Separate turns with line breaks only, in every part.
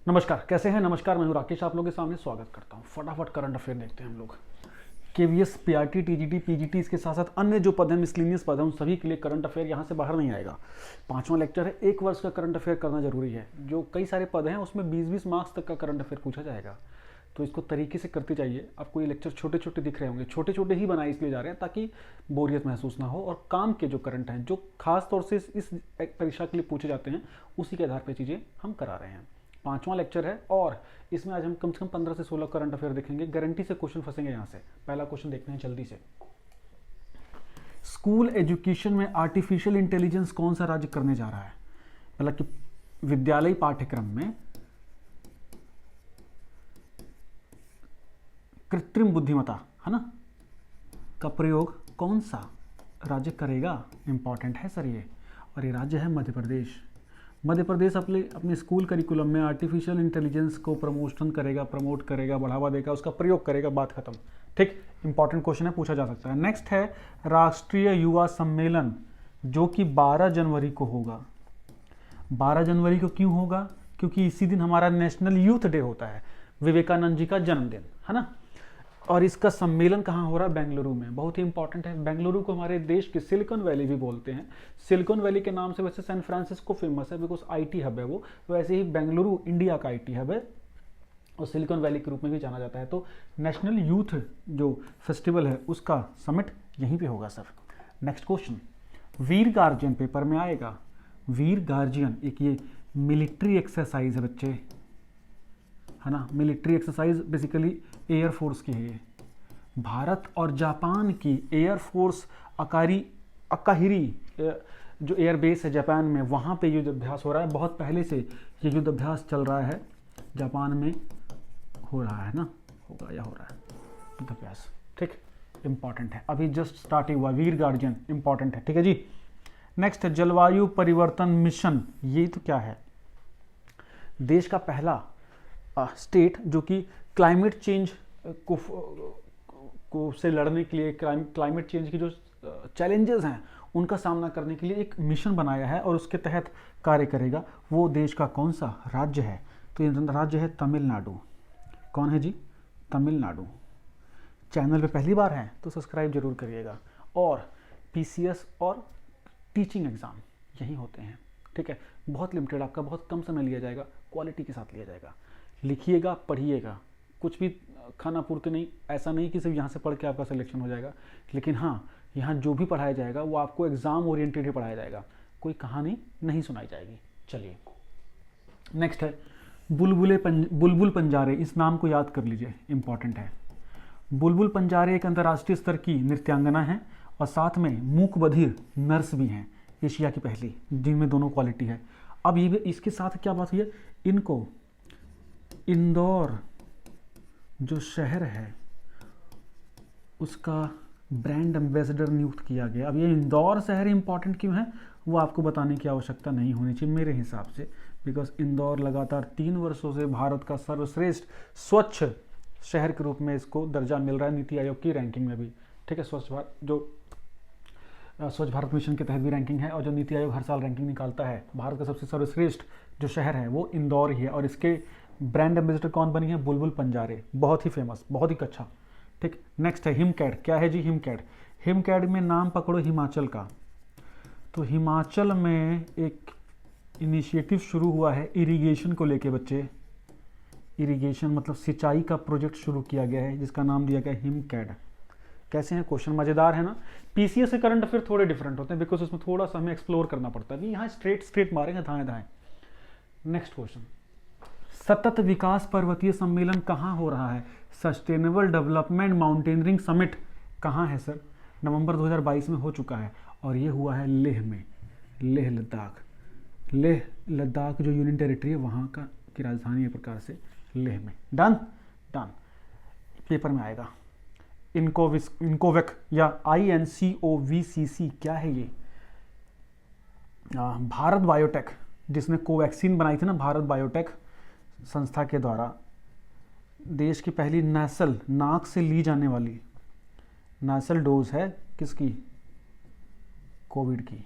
नमस्कार, कैसे हैं? नमस्कार, मैं हूं राकेश, आप लोगों के सामने स्वागत करता हूं। फटाफट करंट अफेयर देखते हैं हम लोग। केवीएस, पीआरटी, टीजीटी, पीजीटी, इसके साथ साथ अन्य जो पद हैं, मिसलिनियस पद हैं, उन सभी के लिए करंट अफेयर यहाँ से बाहर नहीं आएगा। 5वां लेक्चर है, 1 वर्ष का करंट अफेयर करना जरूरी है। जो कई सारे पद हैं उसमें 20-20 मार्क्स तक का करंट अफेयर पूछा जाएगा, तो इसको तरीके से करते जाइए। आपको ये लेक्चर छोटे छोटे दिख रहे होंगे, छोटे छोटे ही बनाए इसलिए जा रहे हैं ताकि बोरियत महसूस ना हो, और काम के जो करंट हैं, जो खास तौर से इस परीक्षा के लिए पूछे जाते हैं, उसी के आधार पर चीज़ें हम करा रहे हैं। 5वां लेक्चर है और इसमें आज हम कम से कम 15 से 16 करंट अफेयर देखेंगे। गारंटी से क्वेश्चन फंसेंगे यहाँ से। पहला क्वेश्चन देखते हैं जल्दी से। स्कूल एजुकेशन में आर्टिफिशियल इंटेलिजेंस कौन सा राज्य करने जा रहा है? मतलब कि विद्यालय पाठ्यक्रम में कृत्रिम बुद्धिमत्ता, है ना, का प्रयोग कौन सा राज्य करेगा? इंपॉर्टेंट है सर ये। और ये राज्य है मध्य प्रदेश। मध्य प्रदेश अपने स्कूल करिकुलम में आर्टिफिशियल इंटेलिजेंस को प्रमोट करेगा, बढ़ावा देगा, उसका प्रयोग करेगा, बात खत्म। ठीक, इंपॉर्टेंट क्वेश्चन है, पूछा जा सकता है। नेक्स्ट है राष्ट्रीय युवा सम्मेलन, जो कि 12 जनवरी को होगा। 12 जनवरी को क्यों होगा? क्योंकि इसी दिन हमारा नेशनल यूथ डे होता है, विवेकानंद जी का जन्मदिन, है ना। और इसका सम्मेलन कहाँ हो रहा है? बेंगलुरु में। बहुत ही इंपॉर्टेंट है। बेंगलुरु को हमारे देश की सिलिकॉन वैली भी बोलते हैं। सिलिकॉन वैली के नाम से वैसे सैन फ्रांसिस्को फेमस है, बिकॉज आईटी हब है वो। वैसे ही बेंगलुरु इंडिया का आईटी हब है और सिलिकॉन वैली के रूप में भी जाना जाता है। तो नेशनल यूथ जो फेस्टिवल है उसका समिट यहीं पे होगा सर। नेक्स्ट क्वेश्चन, वीर गार्जियन पेपर में आएगा। वीर गार्जियन एक ये मिलिट्री एक्सरसाइज है बच्चे, है ना। मिलिट्री एक्सरसाइज बेसिकली एयरफोर्स की है ये। भारत और जापान की एयरफोर्स अकाहिरी जो एयरबेस है जापान में, वहाँ पे युद्ध अभ्यास हो रहा है। बहुत पहले से ये युद्ध अभ्यास चल रहा है, जापान में हो रहा है ना, होगा या हो रहा है युद्ध अभ्यास। ठीक, इंपॉर्टेंट है, अभी जस्ट स्टार्ट हुआ। वीर गार्जियन इंपॉर्टेंट है, ठीक है जी। नेक्स्ट है जलवायु परिवर्तन मिशन। ये तो क्या है? देश का पहला स्टेट जो कि क्लाइमेट चेंज को से लड़ने के लिए, क्लाइमेट चेंज की जो चैलेंजेस हैं उनका सामना करने के लिए एक मिशन बनाया है और उसके तहत कार्य करेगा। वो देश का कौन सा राज्य है? तो ये राज्य है तमिलनाडु। कौन है जी? तमिलनाडु। चैनल पे पहली बार है तो सब्सक्राइब जरूर करिएगा। और पीसीएस और टीचिंग एग्ज़ाम यही होते हैं, ठीक है। बहुत लिमिटेड, आपका बहुत कम समय लिया जाएगा, क्वालिटी के साथ लिया जाएगा। लिखिएगा, पढ़िएगा, कुछ भी खाना पूर्ति नहीं। ऐसा नहीं कि सिर्फ यहाँ से पढ़ के आपका सिलेक्शन हो जाएगा, लेकिन हाँ, यहाँ जो भी पढ़ाया जाएगा वो आपको एग्ज़ाम ओरिएंटेड ही पढ़ाया जाएगा, कोई कहानी नहीं सुनाई जाएगी। चलिए नेक्स्ट है बुलबुल पंजारे। इस नाम को याद कर लीजिए, इंपॉर्टेंट है। बुलबुल पंजारे एक अंतर्राष्ट्रीय स्तर की नृत्यांगना है और साथ में मूक बधिर नर्स भी हैं, एशिया की पहली, जिनमें दोनों क्वालिटी है। अब ये भी इसके साथ क्या बात हुई है, इनको इंदौर जो शहर है उसका ब्रांड एम्बेसडर नियुक्त किया गया। अब ये इंदौर शहर इंपॉर्टेंट क्यों है वो आपको बताने की आवश्यकता नहीं होनी चाहिए मेरे हिसाब से, बिकॉज इंदौर लगातार 3 वर्षों से भारत का सर्वश्रेष्ठ स्वच्छ शहर के रूप में इसको दर्जा मिल रहा है, नीति आयोग की रैंकिंग में भी, ठीक है। स्वच्छ भारत मिशन के तहत भी रैंकिंग है, और जो नीति आयोग हर साल रैंकिंग निकालता है, भारत का सबसे सर्वश्रेष्ठ जो शहर है वो इंदौर ही है। और इसके ब्रांड एम्बेसडर कौन बनी है? बुलबुल पंजारे, बहुत ही फेमस, बहुत ही अच्छा, ठीक। नेक्स्ट है हिमकैड। क्या है जी? हिमकैड। हिमकैड में नाम पकड़ो हिमाचल का। तो हिमाचल में एक इनिशिएटिव शुरू हुआ है इरिगेशन को लेके बच्चे। इरिगेशन मतलब सिंचाई का प्रोजेक्ट शुरू किया गया है, जिसका नाम दिया गया हिमकैड। कैसे हैं क्वेश्चन? मजेदार है ना। पीसीएस से करंट अफेयर थोड़े डिफरेंट होते हैं, बिकॉज उसमें थोड़ा सा हमें एक्सप्लोर करना पड़ता है। यहाँ स्ट्रेट मारेंगे धाएं धाएं। नेक्स्ट क्वेश्चन, सतत विकास पर्वतीय सम्मेलन कहाँ हो रहा है? सस्टेनेबल डेवलपमेंट माउंटेनियरिंग समिट कहाँ है सर? नवंबर 2022 में हो चुका है और ये हुआ है लेह में, लेह लद्दाख। लेह लद्दाख जो यूनियन टेरिटरी है वहाँ का की राजधानी एक प्रकार से लेह में। डन डन, पेपर में आएगा। इनकोवेक या INCOVCC क्या है ये? भारत बायोटेक, जिसने कोवैक्सीन बनाई थी ना, भारत बायोटेक संस्था के द्वारा देश की पहली नासल, नाक से ली जाने वाली नासल डोज है किसकी? कोविड की,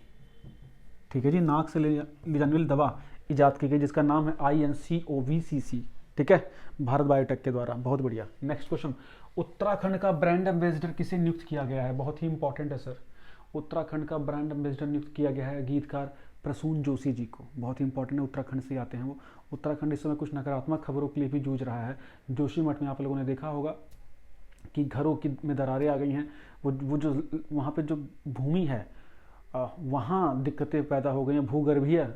ठीक है जी। नाक से ली जाने वाली दवा इजाद की गई, जिसका नाम है INCOVCC, ठीक है, भारत बायोटेक के द्वारा। बहुत बढ़िया। नेक्स्ट क्वेश्चन, उत्तराखंड का ब्रांड एम्बेसडर किसे नियुक्त किया गया है? बहुत ही इंपॉर्टेंट है सर। उत्तराखंड का ब्रांड एम्बेसडर नियुक्त किया गया है गीतकार प्रसून जोशी जी को। बहुत ही इंपॉर्टेंट है, उत्तराखंड से आते हैं वो। उत्तराखंड इस समय कुछ नकारात्मक खबरों के लिए भी जूझ रहा है। जोशीमठ में आप लोगों ने देखा होगा कि घरों की में दरारें आ गई हैं। वो जो वहाँ पे जो भूमि है वहाँ दिक्कतें पैदा हो गई हैं, भूगर्भीय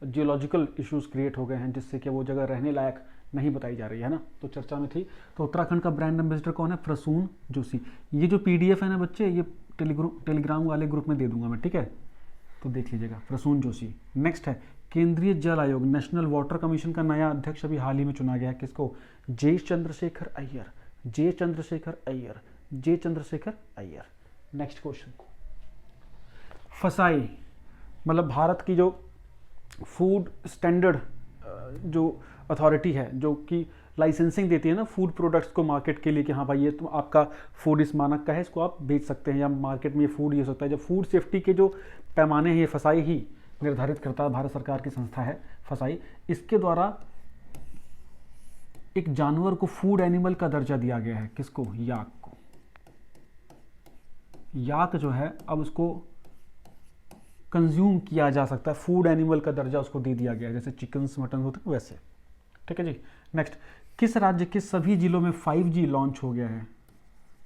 जियोलॉजिकल इश्यूज क्रिएट हो गए हैं, जिससे कि वो जगह रहने लायक नहीं बताई जा रही है ना, तो चर्चा में थी। तो उत्तराखंड का ब्रांड एम्बेसडर कौन है? प्रसून जोशी। ये जो PDF है ना बच्चे, ये टेलीग्राम वाले ग्रुप में दे दूंगा मैं, ठीक है, तो देख लीजिएगा, प्रसून जोशी। नेक्स्ट है केंद्रीय जल आयोग, नेशनल वाटर कमीशन का नया अध्यक्ष अभी हाल ही में चुना गया है। किसको? जे चंद्रशेखर अय्यर, जे चंद्रशेखर अय्यर, जे चंद्रशेखर अय्यर। नेक्स्ट क्वेश्चन, फसाई मतलब भारत की जो फूड स्टैंडर्ड जो अथॉरिटी है, जो कि लाइसेंसिंग देती है ना फूड प्रोडक्ट्स को मार्केट के लिए, कि हाँ भाई ये तो आपका फूड इस मानक का है, इसको आप बेच सकते हैं या मार्केट में ये फूड यूज होता है। जब फूड सेफ्टी के जो पैमाने हैं, ये फसाई ही निर्धारित करता है। भारत सरकार की संस्था है फसाई। इसके द्वारा एक जानवर को फूड एनिमल का दर्जा दिया गया है। किसको? याक को। याक जो है अब उसको कंज्यूम किया जा सकता है, फूड एनिमल का दर्जा उसको दे दिया गया है, जैसे चिकन मटन होते हैं वैसे, ठीक है जी। नेक्स्ट, किस राज्य के सभी जिलों में 5G लॉन्च हो गया है?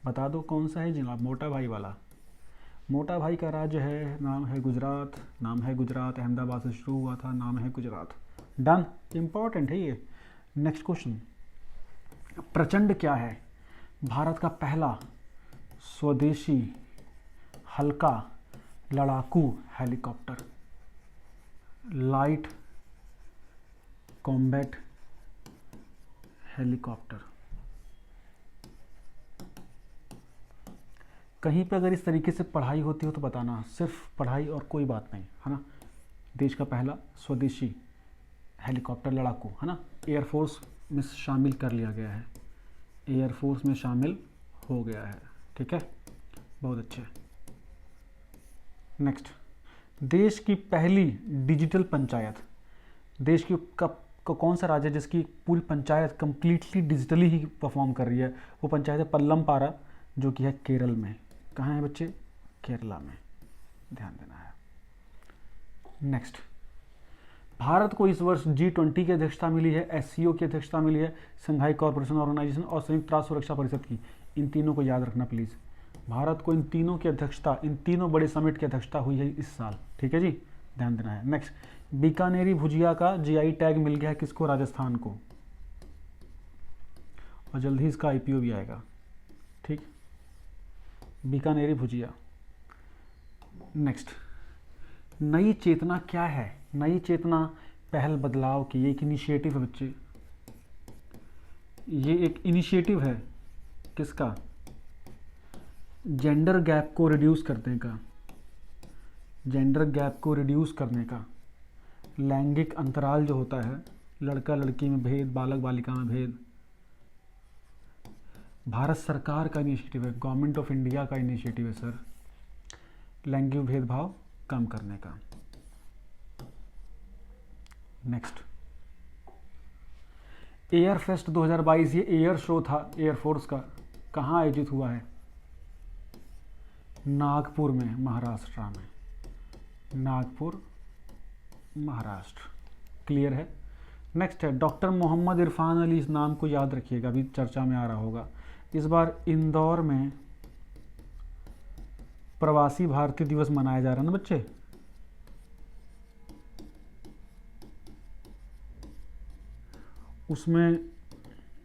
बता दो कौन सा है जिला? मोटा भाई वाला। मोटा भाई का राज्य है, नाम है गुजरात, नाम है गुजरात, अहमदाबाद से शुरू हुआ था, नाम है गुजरात। डन, इंपॉर्टेंट है ये। नेक्स्ट क्वेश्चन, प्रचंड क्या है? भारत का पहला स्वदेशी हल्का लड़ाकू हेलीकॉप्टर, लाइट कॉम्बैट हेलीकॉप्टर। कहीं पे अगर इस तरीके से पढ़ाई होती हो तो बताना, सिर्फ पढ़ाई और कोई बात नहीं, है ना। देश का पहला स्वदेशी हेलीकॉप्टर लड़ाकू, है ना, एयरफोर्स में शामिल कर लिया गया है, एयरफोर्स में शामिल हो गया है, ठीक है, बहुत अच्छे। नेक्स्ट, देश की पहली डिजिटल पंचायत, देश की कौन सा राज्य है जिसकी पूरी पंचायत कंप्लीटली डिजिटली ही परफॉर्म कर रही है? वो पंचायत है पल्लमपारा, जो कि है केरल में। कहाँ है बच्चे? केरला में, ध्यान देना है। नेक्स्ट, भारत को इस वर्ष G20 की अध्यक्षता मिली है, SCO की अध्यक्षता मिली है, संघाई कॉर्पोरेशन ऑर्गेनाइजेशन और संयुक्त राष्ट्र सुरक्षा परिषद की। इन तीनों को याद रखना प्लीज़। भारत को इन तीनों की अध्यक्षता, इन तीनों बड़े समिट की अध्यक्षता हुई है इस साल, ठीक है जी, ध्यान देना है। नेक्स्ट, बीकानेरी भुजिया का GI टैग मिल गया है किसको? राजस्थान को, और जल्द ही इसका IPO भी आएगा, ठीक, बीकानेरी भुजिया। नेक्स्ट, नई चेतना क्या है? नई चेतना पहल बदलाव की, ये एक इनिशिएटिव है बच्चे, ये एक इनिशिएटिव है किसका? जेंडर गैप को रिड्यूस करने का, जेंडर गैप को रिड्यूस करने का, लैंगिक अंतराल जो होता है, लड़का लड़की में भेद, बालक बालिका में भेद, भारत सरकार का इनिशिएटिव है, गवर्नमेंट ऑफ इंडिया का इनिशिएटिव है सर, लैंगिक भेदभाव कम करने का। नेक्स्ट, एयर फेस्ट 2022, ये एयर शो था एयरफोर्स का, कहाँ आयोजित हुआ है? नागपुर में, महाराष्ट्र में, नागपुर महाराष्ट्र, क्लियर है। नेक्स्ट है डॉक्टर मोहम्मद इरफान अली, इस नाम को याद रखिएगा, अभी चर्चा में आ रहा होगा। इस बार इंदौर में प्रवासी भारतीय दिवस मनाया जा रहा है ना बच्चे, उसमें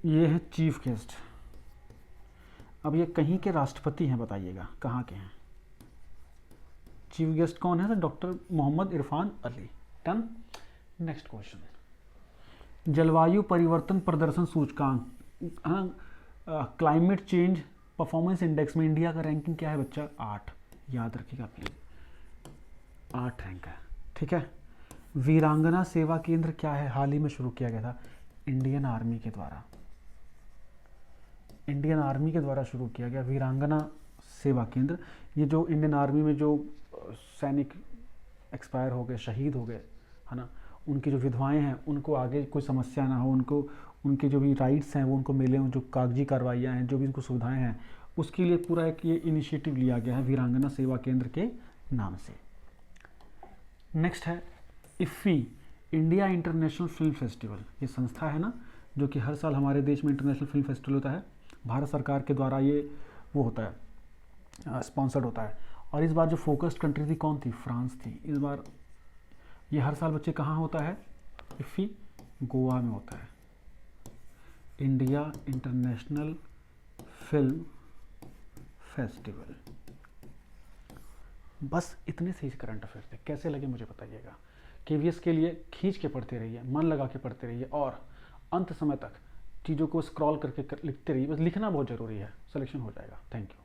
ये है चीफ गेस्ट। अब ये कहीं के राष्ट्रपति हैं, बताइएगा कहाँ के हैं? चीफ गेस्ट कौन है? Doctor Mohammad Irfan Ali. Done. Next question, जलवायु परिवर्तन प्रदर्शन सूचकांक, क्लाइमेट चेंज परफॉर्मेंस इंडेक्स में इंडिया का रैंकिंग क्या है बच्चा? 8, याद रखिएगा प्लीज, 8 रैंक है, ठीक है। वीरांगना सेवा केंद्र क्या है? हाल ही में शुरू किया गया था इंडियन आर्मी के द्वारा, इंडियन आर्मी के द्वारा शुरू किया गया वीरांगना सेवा केंद्र। ये जो इंडियन आर्मी में जो सैनिक एक्सपायर हो गए, शहीद हो गए, है ना, उनकी जो विधवाएं हैं उनको आगे कोई समस्या ना हो, उनको उनके जो भी राइट्स हैं वो उनको मिले, जो कागजी कार्रवाइयाँ हैं, जो भी उनको सुविधाएं हैं, उसके लिए पूरा एक ये इनिशिएटिव लिया गया है वीरांगना सेवा केंद्र के नाम से। नेक्स्ट है इफ़ी, इंडिया इंटरनेशनल फिल्म फेस्टिवल। ये संस्था है ना जो कि हर साल हमारे देश में इंटरनेशनल फिल्म फेस्टिवल होता है, भारत सरकार के द्वारा ये वो होता है, स्पॉन्सर्ड होता है। और इस बार जो फोकस्ड कंट्री थी कौन थी? फ्रांस थी। इस बार ये हर साल बच्चे कहाँ होता है? इफ़ी गोवा में होता है, इंडिया इंटरनेशनल फिल्म फेस्टिवल। बस इतने से ही करंट अफेयर थे। कैसे लगे मुझे बताइएगा। केवीएस के लिए खींच के पढ़ते रहिए, मन लगा के पढ़ते रहिए और अंत समय तक चीज़ों को स्क्रॉल करके लिखते रहिए। बस लिखना बहुत ज़रूरी है, सिलेक्शन हो जाएगा। Thank you.